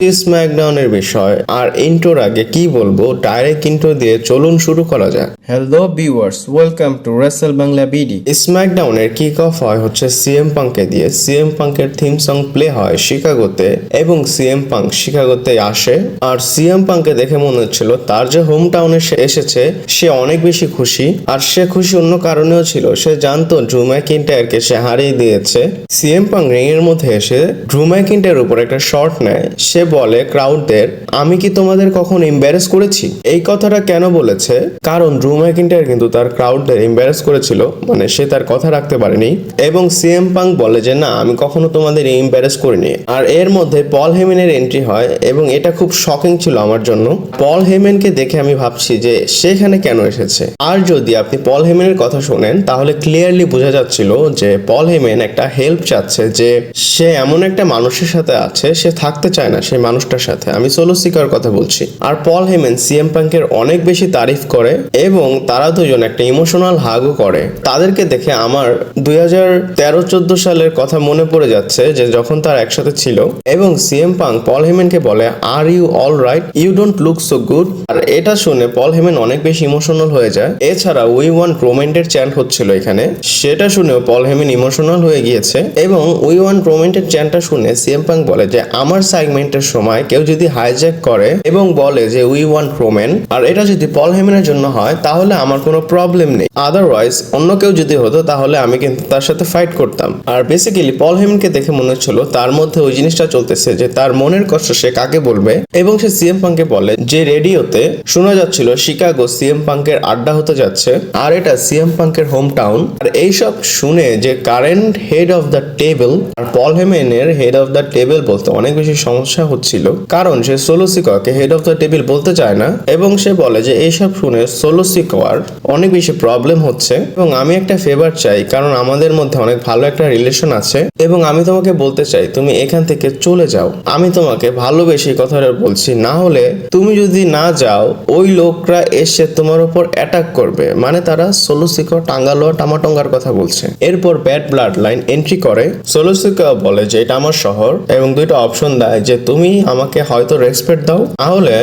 স্ম্যাকডাউনের বিষয়। আর ইন্ট্রোর আগে কি বলবো, ডাইরেক্ট ইন্ট্রো দিয়ে চলুন শুরু করা যাক। Hello viewers, welcome to wrestle Bangla BD. স্ম্যাকডাউনের কিক অফ হয় হচ্ছে সিএম পাঙ্কে দিয়ে। সিএম পাঙ্কের থিম সং প্লে হয় শিকাগোতে এবং সিএম পাঙ্ক শিকাগোতে আসে। আর সিএম পাঙ্কে দেখে মনে হচ্ছিল তার যে হোম টাউনে সে এসেছে সে অনেক বেশি খুশি। আর সে খুশি অন্য কারণেও ছিল, সে জানতো ড্রু ম্যাকইন্টায়ারকে সে হারিয়ে দিয়েছে। সিএম পাঙ্ক রিং এর মধ্যে এসে ড্রু ম্যাকইন্টায়ার উপর একটা শট নেয়। সে বলে ক্রাউডদের, আমি কি তোমাদের কখন এম্বারেস করেছি? এই কথাটা কেন বলেছে? কারণ ড্রু ম্যাকইন্টায়ার কিন্তু তার ক্রাউডদের এম্বারেস করেছিল, মানে সে তার কথা রাখতে পারেনি। এবং সিএম পাঙ্ক বলে যে না, আমি কখনো তোমাদের এম্বারেস করিনি। আর এর মধ্যে পল হেমেনের এন্ট্রি হয় এবং এটা খুব শকিং ছিল আমার জন্য। পল হেমেনকে দেখে আমি ভাবছি যে সেখানে কেন এসেছে। আর যদি আপনি পল হেমেনের কথা শোনেন তাহলে ক্লিয়ারলি বোঝা যাচ্ছিল যে পল হেমেন একটা হেল্প চাচ্ছে, যে সে এমন একটা মানুষের সাথে আছে, সে থাকতে চায় না সেই মানুষটার সাথে। আমি সোলো সিকার কথা বলছি। আর পল হেমেন সিএম পাঙ্কের অনেক বেশি তারিফ করে এবং তারা দুজন একটা ইমোশনাল হাগও করে। তাদেরকে দেখে আমার 2013-14 সালের কথা মনে পড়ে যাচ্ছে, যে যখন তারা একসাথে ছিল। এবং সিএম পাঙ্ক পল হেমেনকে বলে, are you all right, you don't look so good. আর এটা শুনে পল হেমেন অনেক বেশি ইমোশনাল হয়ে যায়। এছাড়া উই ওয়ান্ট রোমেন্টের চ্যান্ট হচ্ছিল এখানে, সেটা শুনেও পল হেমেন ইমোশনাল হয়ে গিয়েছে। এবং উই ওয়ান্ট রোমেন্টের চ্যান্টটা শুনে সিএম পাঙ্ক বলে যে আমার সেগমেন্টের সময় কেউ যদি হাইজ্যাক করে এবং বলে যে উই ওয়ান্ট রোমেন, আর এটা যদি পল হেমেনের জন্য হয় তাহলে আমার কোনো প্রবলেম নেই। আদারওয়াইজ অন্য কেউ যদি হতো তাহলে আমি কিন্তু তার সাথে ফাইট করতাম। আর বেসিক্যালি পল হেমেনকে দেখে মনে হচ্ছিল তার মধ্যে ওই জিনিসটা চলতেছে যে তার মনের কষ্ট সে কাকে বলবে। এবং সে সিএম পাঙ্কে বলে যে রেডিওতে শোনা যাচ্ছিল শিকাগো সিএম পাঙ্কের আড্ডা হতে যাচ্ছে, আর এটা সিএম পাঙ্কের হোম টাউন। আর এইসব শুনে যে current head of the table আর পল হেমেনের হেড অফ দ্য টেবল বলতে অনেক বেশি সমস্যা হচ্ছিল, কারণ সে সোলো সিকাকে হেড অফ দ্য টেবিল বলতে চায় না। এবং সে বলে যে এইসব শুনে সোলো সিকার অনেক বেশি প্রবলেম হচ্ছে এবং আমি একটা ফেভার চাই, কারণ আমাদের মধ্যে অনেক ভালো একটা রিলেশন আছে এবং আমি তোমাকে বলতে চাই তুমি এখান থেকে চলে যাও। আমি তোমাকে ভালোবেসে কথাটা বলছি, না হলে তুমি যদি না যাও ওই লোকরা এসে তোমার উপর অ্যাটাক করবে। মানে তারা সোলো সিকা টাঙ্গালো টামাটঙ্গার কথা বলছে। এরপর ব্যাড ব্লাড লাইন এন্ট্রি করে। সোলো সিকা বলে যে এটা আমার শহর এবং দুইটা অপশন দেয়, যে তুমি আমাকে হয়তো রেসপেক্ট দাও, তাহলে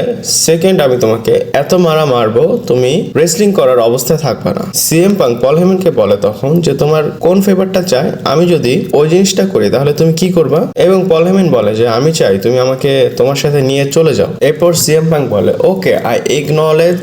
সেকেন্ড আমি তোমাকে এত মারা মারবো তুমি রেসলিং করার অবস্থায় থাকবে না। সিএম পাঙ্ক পল হেমেনকে বলে তখন যে তোমার কোন ফেভারটা চাই, আমি যদি ওই জিনিসটা করি তাহলে তুমি কি করবা? এবং পল হেমেন বলে যে আমি চাই তুমি আমাকে তোমার সাথে নিয়ে চলে যাও। এরপর সিএম পাঙ্ক বলে okay, I acknowledge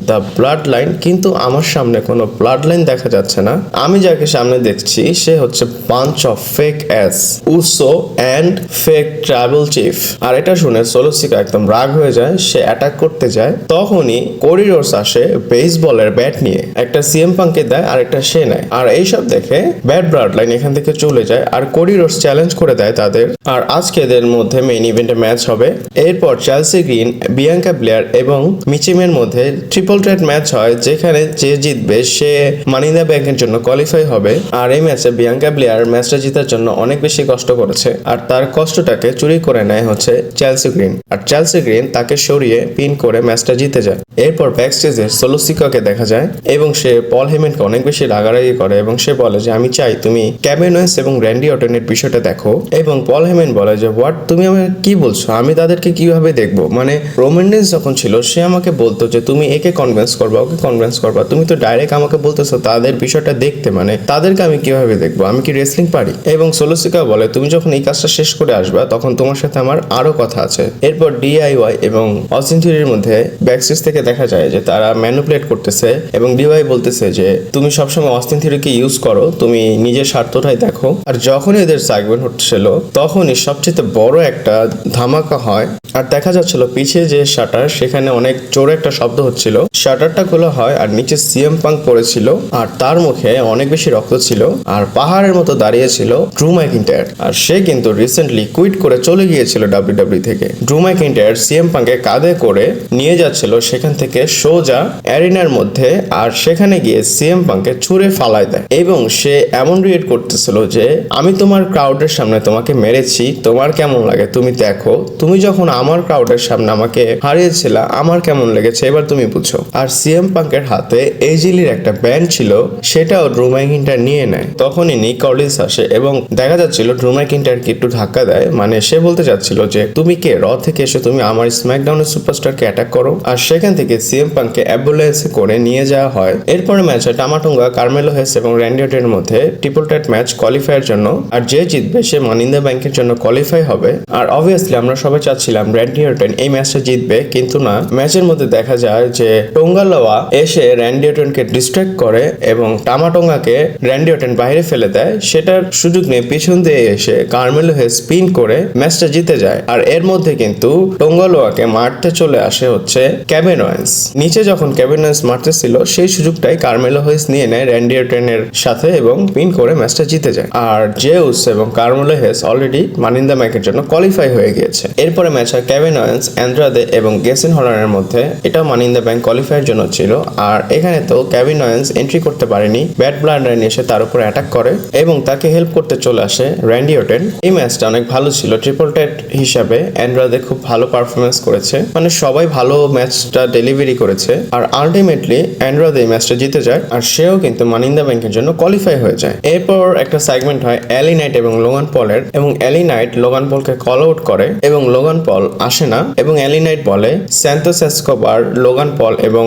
the bloodline, কিন্তু আমার সামনে কোনো ব্লাড লাইন দেখা যাচ্ছে না। আমি যাকে সামনে দেখছি সে হচ্ছে bunch of fake ass, Uso and fake tribal chief. আর এটা শুনে সোলো সিকা একদম রাগ হয়ে যায়, সে অ্যাটাক করতে যায়। তখনই কোডি রোডস আসে বেসবলের ব্যাট নিয়ে, একটা সিএম পাঙ্কে দেয় আর একটা সে নেয়। আর এইসব দেখে ব্যাড ব্লাড লাইন এখান থেকে চলে যায় আর কোডি রোডস চ্যালেঞ্জ করে দেয় তাদের। আর আজকে এদের মধ্যে মেইন ইভেন্টে ম্যাচ হবে। এরপর চেলসি গ্রিন, বিয়াঙ্কা ব্লেয়ার এবং মিচিমের মধ্যে ট্রিপল থ্রেট ম্যাচ হয়, যেখানে যে জিতবে সে মানি ইন দ্য ব্যাংকের জন্য কোয়ালিফাই হবে। আর এই ম্যাচে বিয়াঙ্কা ব্লেয়ার ম্যাচটা জেতার জন্য অনেক বেশি কষ্ট করেছে, আর তার কষ্টটাকে চুরি করে নেয় হচ্ছে চেলসি গ্রিন। আর চেলসি গ্রিন তাকে সরিয়ে পিন করে ম্যাচটা জিতে যায়। এরপর ব্যাক স্টেজে সোলো সিকাকে দেখা যায় এবং সে পল হেমেনকে অনেক বেশি রাগারাগি করে এবং সে বলে যে আমি চাই তুমি কেভিন ওয়েন্স এবং র্যান্ডি অর্টনের বিষয়টা দেখো। এবং পল হেমেন বলে যে হোয়াট, তুমি আমাকে কি বলছো? আমি তাদেরকে কিভাবে দেখবো? মানে রোমান রেইন্স যখন ছিল সে আমাকে বলতো যে তুমি একে কনভিন্স করবা, ওকে কনভিন্স করবা, তুমি তো ডাইরেক্ট আমাকে বলতেছো তাদের বিষয়টা দেখতে, মানে তাদেরকে আমি কিভাবে দেখবো? আমি কি রেসলিং পারি? এবং সোলো সিকা বলে তুমি যখন এই কাজটা শেষ করে আসবা তখন তোমার সাথে আমার আরো কথা আছে। এরপর ডিআইওয়াই এবং অস্টিন থিওরির মধ্যে ব্যাকস্টেজ থেকে দেখা যায় যে তারা ম্যানিপুলেট করতেছে এবং ডিওয়াই বলতেছে যে তুমি সবসময় অস্টিন থিওরিকে ইউজ করো, তুমি নিজের স্বার্থটাই দেখো। আর যখনই এদের সেগমেন্ট হচ্ছিল তখনই সবচেয়ে বড় একটা ধামাকা হয়। আর দেখা যাচ্ছিল পিছিয়ে যে শাটার, সেখানে অনেক জোরে একটা শব্দ হচ্ছিল, শাটারটা খোলা হয় আর নিচে সিএম পাঙ্ক পড়েছিল আর তার মুখে অনেক বেশি রক্ত ছিল আর পাহাড়ের মতো দাঁড়িয়ে ছিল ড্রু ম্যাকইন্টায়ার। আর সে কিন্তু রিসেন্টলি কুইট করে চলে গিয়েছিল ডাব্লিউডাব্লিউ থেকে। ড্রু ম্যাকইন্টায়ার সিএম পাঙ্কে কাঁধে করে নিয়ে যাচ্ছিল সেখান থেকে সোজা অ্যারিনার মধ্যে, আর সেখানে গিয়ে সিএম পাঙ্কে ছুঁড়ে ফালায় দেয় এবং সে এমন রিয়েক্ট করতেছিল যে আমি তোমার ক্রাউডের সামনে তোমাকে মেরেছি, তোমার কেমন লাগে তুমি দেখো, তুমি যখন আমার ক্রাউডের সামনে আমাকে হারিয়েছিল আমার কেমন লেগেছে এবার তুমি বুঝো। আর সিএম পাঙ্কের হাতে এইজিলির একটা ব্যান্ড ছিল, সেটাও ড্রু ম্যাকইন্টার নিয়ে নেয়। তখনই নিক কলিন্স আসে এবং দেখা যাচ্ছিল ড্রু ম্যাকইন্টারকে একটু ধাক্কা দেয়, মানে সে বলতে চাচ্ছিল যে তুমি কে, র থেকে এসে তুমি আমার স্ম্যাকডাউনের সুপারস্টারকে অ্যাটাক করো। আর সেখান থেকে সিএম পাঙ্ককে অ্যাম্বুলেন্সে করে নিয়ে যাওয়া হয়। এরপরে ম্যাচে টামাটুঙ্গা, কার্মেলো হেস এবং র্যান্ডি অর্টনের মধ্যে ট্রিপল থ্রেট ম্যাচ কোয়ালিফায়ার জন্য, আর যে জিতবে সে মানি ইন দ্য ব্যাংকের জন্য কোয়ালিফাই হবে। আর অবভিয়াসলি আমরা সবাই চাচ্ছিলাম র্যান্ডি অর্টন এই ম্যাচটা জিতবে, কিন্তু না, ম্যাচের মধ্যে দেখা যায় যে টোঙ্গালোয়া এসে র্যান্ডি অর্টনকে ডিস্ট্র্যাক্ট করে এবং টামাটোঙ্গাকে র্যান্ডি অর্টন বাইরে ফেলে দেয়। সেটার সুযোগ নিয়ে পিছন দিয়ে এসে কার্মেলো হেস স্পিন করে ম্যাচটা জিতে যায়। আর এর মধ্যে কিন্তু টোঙ্গালোয়াকে মারতে চলে আসে হচ্ছে কেভিন ওয়েন্স। নিচে যখন কেভিন ওয়েন্স মারতেছিল সেই সুযোগটাই কার্মেলো হেস নিয়ে নেয় র্যান্ডি অর্টনের সাথে এবং স্পিন করে ম্যাচটা জিতে যায়। আর জেউস এবং Carmelo Hayes already money in the ব্যাংকের জন্য কোয়ালিফাই হয়ে গিয়েছে। এরপরে ম্যাচ হয় কেভিন ওয়েন্স, অ্যান্ড্রাদে এবং গেসিন হলারের মধ্যে। এটা মানি ইন দ্য ব্যাংক কোয়ালিফাইয়ের জন্য ছিল। আর এখানে তো কেভিন ওয়েন্স এন্ট্রি করতে পারেনি, ব্যাড ব্লাড লাইন এসে তার উপর অ্যাটাক করে এবং তাকে হেল্প করতে চলে আসে র্যান্ডি অর্টন। এই ম্যাচটা অনেক ভালো ছিল। ট্রিপল থ্রেট হিসাবে অ্যান্ড্রাদে খুব ভালো পারফরমেন্স করেছে, মানে সবাই ভালো ম্যাচটা ডেলিভারি করেছে। আর আলটিমেটলি অ্যান্ড্রাদে এই ম্যাচটা জিতে যায় আর সেও কিন্তু মানি ইন দ্য ব্যাংকের জন্য কোয়ালিফাই হয়ে যায়। এরপর একটা সেগমেন্ট হয় এলি নাইট এবং লোগান পলের, এবং এলি নাইট লোগান পলকে কল আউট করে এবং লোগান পল আসে না এবং এলি নাইট বলে স্যান্টোস এসকোবার, লোগান পল এবং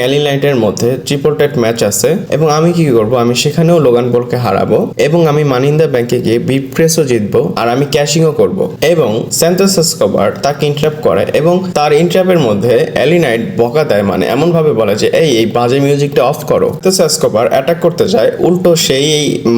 এলি নাইটের মধ্যে ট্রিপল থ্রেট ম্যাচ আছে এবং আমি কি করব, আমি সেখানেও লোগান পলকে হারাবো এবং আমি মানি ইন দ্য ব্যাংকে গিয়ে বিগ প্রেসও জিতবো আর আমি ক্যাশিংও করব। এবং স্যান্টোস এসকোবার তাকে ইন্টারাপ্ট করে এবং তার ইন্টারাপ্টের মধ্যে এলি নাইট বকা দেয়, মানে এমন ভাবে বলে যে এই বাজে মিউজিকটা অফ করো। স্যান্টোস এসকোবার অ্যাটাক করতে যায়, উল্টো সেই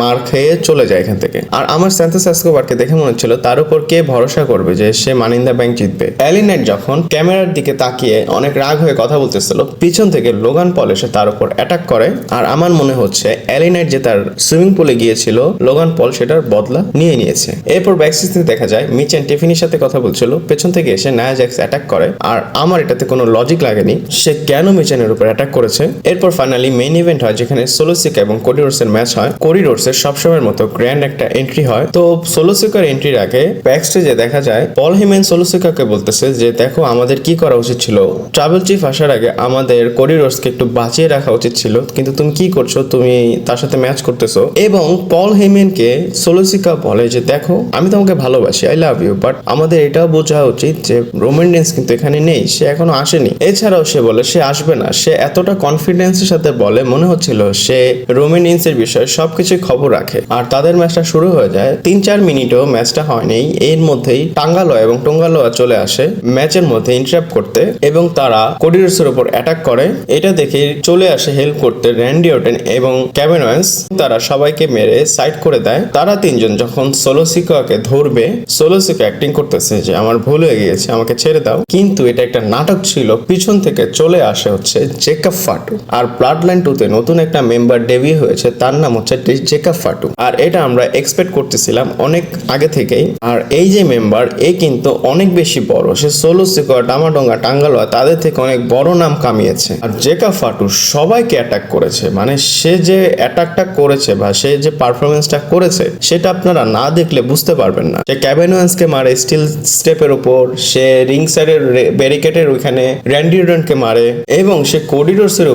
মার খেয়ে চলে যায় এখান থেকে। আর আমার স্যান্টোস এসকোবারকে দেখে মনে হচ্ছিল তার উপর কে ভরসা করবে যে সে মানি ইন দ্য ব্যাংক জিতবে। এলি নাইট যখন ক্যামেরার দিকে তাকিয়ে অনেক রাগ হয়ে কথা বলতেছিল, পিছন থেকে লোগান পল এসে তার উপর অ্যাটাক করে। আর আমার মনে হচ্ছে এলি নাইট যে তার সুইমিং পুলে গিয়েছিল, লোগান পল সেটার বদলা নিয়ে নিয়েছে। এরপর ব্যাকস্টেজ থেকে দেখা যায় মিচ এন্ড টিফিনির সাথে কথা বলছিল, পেছন থেকে এসে নায়া জ্যাক্স অ্যাটাক করে। আর আমার এটাতে কোনো লজিক লাগেনি সে কেন মিচেনের উপর অ্যাটাক করেছে। এরপর ফাইনালি মেইন ইভেন্ট হয় যেখানে সোলোসিকা এবং কোডি রোডসের ম্যাচ হয়। কোডি রোডসের সবসময়ের মতো গ্র্যান্ড একটা এন্ট্রি হয়। তো সোলোসিকার এন্ট্রির আগে ব্যাকস্টেজে দেখা যায় পল হিমেন সোলোসিকাকে বলতেছে যে দেখো আমাদের কি করা উচিত ছিল, ট্রাভেল চিফ আসার আগে আমাদের কোডি রোডসকে একটু বাঁচিয়ে রাখা উচিত ছিল, কিন্তু তুমি কি করছো, তুমি তার সাথে ম্যাচ করতেছো। এবং পল হেমেনকে সোলোসিকা বলে যে দেখো আমি তোমাকে ভালোবাসি, আই লাভ ইউ, বাট আমাদের এটাও বোঝা উচিত যে রোমান রেন্স কিন্তু এখানে নেই, সে এখনো আসেনি। এছাড়াও সে বলে সে আসবে না, সে এতটা কনফিডেন্সের সাথে বলে মনে হচ্ছিল সে রোমান রেন্সের বিষয়ে সবকিছু খবর রাখে। আর তাদের ম্যাচটা শুরু হয়ে যায়, 3-4 মিনিটও ম্যাচটা হয়নি, এর মধ্যেই টাঙ্গালোয়া এবং টোঙ্গালোয়া চলে আসে ম্যাচের মধ্যে ইন্টারাপ্ট করতে এবং তারা কোডি রোডসের উপর অ্যাটাক করে। এটা দেখে চলে আসে হেল্প করতে র্যান্ডি অর্টন এবং কেভিন ওয়েন্স। তারা সবাইকে মেরে সাইড করে দেয়। তারা তিনজন যখন সোলোসিকাকে ধরবে, সোলোসিকা অ্যাক্টিং করতেছে যে আমার ভুল হয়ে গিয়েছে, আমাকে ছেড়ে দাও, কিন্তু এটা একটা নাটক ছিল। পিছন থেকে চলে আসে হচ্ছে জেকব ফাটু। আর ব্লাড লাইন 2 তে নতুন একটা মেম্বার ডেবিউ হয়েছে, তার নাম হচ্ছে জেকব ফাটু। আর এটা আমরা এক্সপেক্ট করতেছিলাম অনেক আগে থেকেই। আর এই যে মেম্বার এ কিন্তু অনেক বেশি বড়, সে সোলোসিকা, টামাটোঙ্গা, টাঙ্গালোয়া তাদের থেকে অনেক বড় নাম কামিয়েছে। আর জেকব ফাটু সবাইকে অ্যাটাক করেছে, মানে সে যে অ্যাটাকটা করেছে বা সে যে পারফরমেন্সটা করেছে সেটা আপনারা না দেখলে বুঝতে পারবেন না। সে কেভিন ওয়েন্সকে মারে স্টিল স্টেপের উপর, সে রিং সাইডের ব্যারিকেডের ওইখানে র্যান্ডি অর্টনকে মারে এবং সে কোডি রোডসের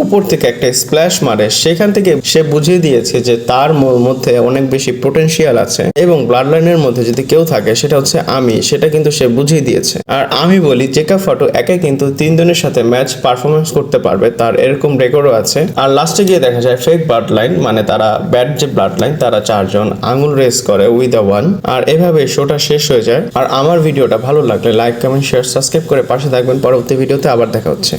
উপর থেকে একটা স্প্ল্যাশ মারে। সেখান থেকে সে বুঝিয়ে দিয়েছে যে তার মধ্যে অনেক বেশি পোটেনশিয়াল আছে এবং ব্লাড লাইনের মধ্যে যদি কেউ থাকে সেটা হচ্ছে আমি, সেটা কিন্তু সে বুঝিয়ে দিয়েছে। আর আমি বলি জেকব ফাটু একে কিন্তু 3 জনের সাথে ম্যাচ পারফরমেন্স করতে পারবে, তার এরকম রেকর্ডও আছে। আর লাস্টে গিয়ে দেখা যায় ফেক ব্লাড লাইন, মানে তারা ব্যাড যে ব্লাড লাইন তারা 4 জন আঙুল রেস করে উইথ আ ওয়ান। আর এভাবে শোটা শেষ হয়ে যায়। আর আমার ভিডিওটা ভালো লাগলে লাইক, কমেন্ট, শেয়ার, সাবস্ক্রাইব করে পাশে থাকবেন। পরবর্তী ভিডিওতে আবার দেখা হচ্ছে।